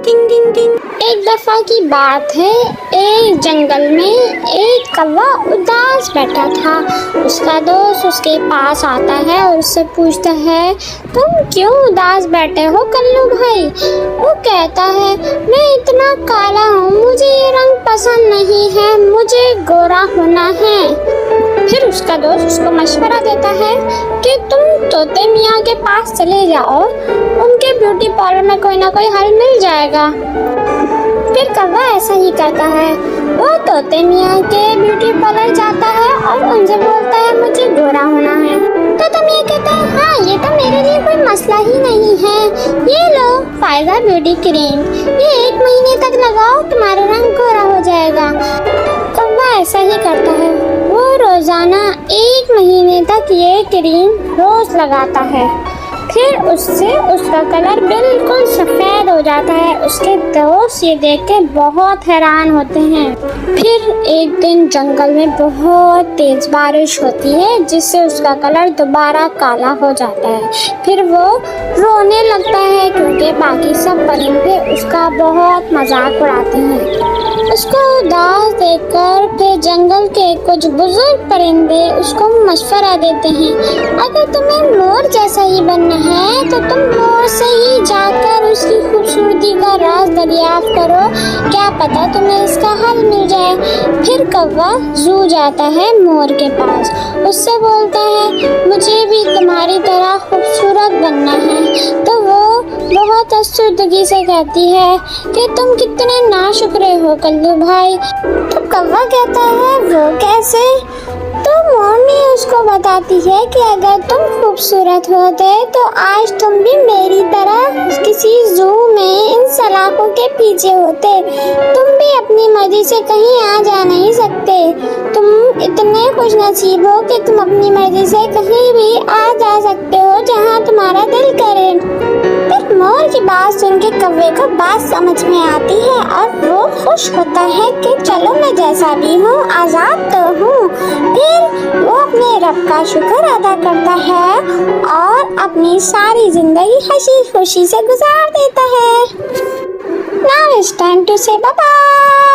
टिंग टिंग टिंग। एक दफा की बात है, एक जंगल में एक कौवा उदास बैठा था। उसका दोस्त उसके पास आता है और उससे पूछता है, तुम क्यों उदास बैठे हो कल्लू भाई? वो कहता है, मैं इतना काला हूँ, मुझे ये रंग पसंद नहीं है, मुझे गोरा होना है। फिर उसका दोस्त उसको मशवरा देता है कि तुम तोते मियाँ के पास चले जाओ, उनके ब्यूटी पार्लर में कोई ना कोई हल मिल जाएगा। फिर कौवा ऐसा ही करता है। वो तोते मियाँ के ब्यूटी पार्लर जाता है और उनसे बोलता है, मुझे गोरा होना है। तोते मियाँ कहते हैं, हाँ ये तो मेरे लिए कोई मसला ही नहीं है, ये लो फायदा ब्यूटी क्रीम, ये 1 महीने तक लगाओ, तुम्हारा रंग गोरा हो जाएगा। कौवा ऐसा ही करता है। वो रोजाना 1 महीने तक ये क्रीम रोज लगाता है। फिर उससे उसका कलर बिल्कुल सफ़ेद हो जाता है। उसके दोस्त ये देख के बहुत हैरान होते हैं। फिर एक दिन जंगल में बहुत तेज बारिश होती है, जिससे उसका कलर दोबारा काला हो जाता है। फिर वो रोने लगता है क्योंकि बाकी सब परिंदे उसका बहुत मजाक उड़ाते हैं। उसको उदास देखकर फिर जंगल के कुछ बुजुर्ग परिंदे उसको मशवरा देते हैं, अगर तुम्हें मोर जैसा ही बनना है तो तुम मोर से ही जाकर उसकी खूबसूरती का राज दरियाफ्त करो, क्या पता तुम्हें इसका हल मिल जाए। फिर कौवा जू जाता है मोर के पास, उससे बोलता है, मुझे भी तुम्हारी तरह खूबसूरत बनना है। तो वो बहुत अस्तुर्दगी से कहती है कि तुम कितने नाशुक्रे हो कल्लू भाई। तो कौवा कहता है, वो कैसे? तो मोरनी उसको बताती है कि अगर तुम खूबसूरत होते तो आज तुम भी मेरी तरह किसी जू में इन सलाखों के पीछे होते। तुम भी अपनी मर्जी से कहीं आ जा नहीं सकते। तुम इतने खुशनसीब हो कि तुम अपनी मर्जी से कहीं भी आ जा सकते हो जहाँ तुम्हारा दिल करे। फिर मोर की बात सुन के कौवे को बात समझ में आती है और वो खुश होता है कि चलो मैं जैसा भी हूँ आज़ाद तो हूँ। फिर वो अपने रब का शुक्र अदा करता है और अपनी सारी जिंदगी हंसी खुशी से गुजार देता है। Now it's time to say bye bye.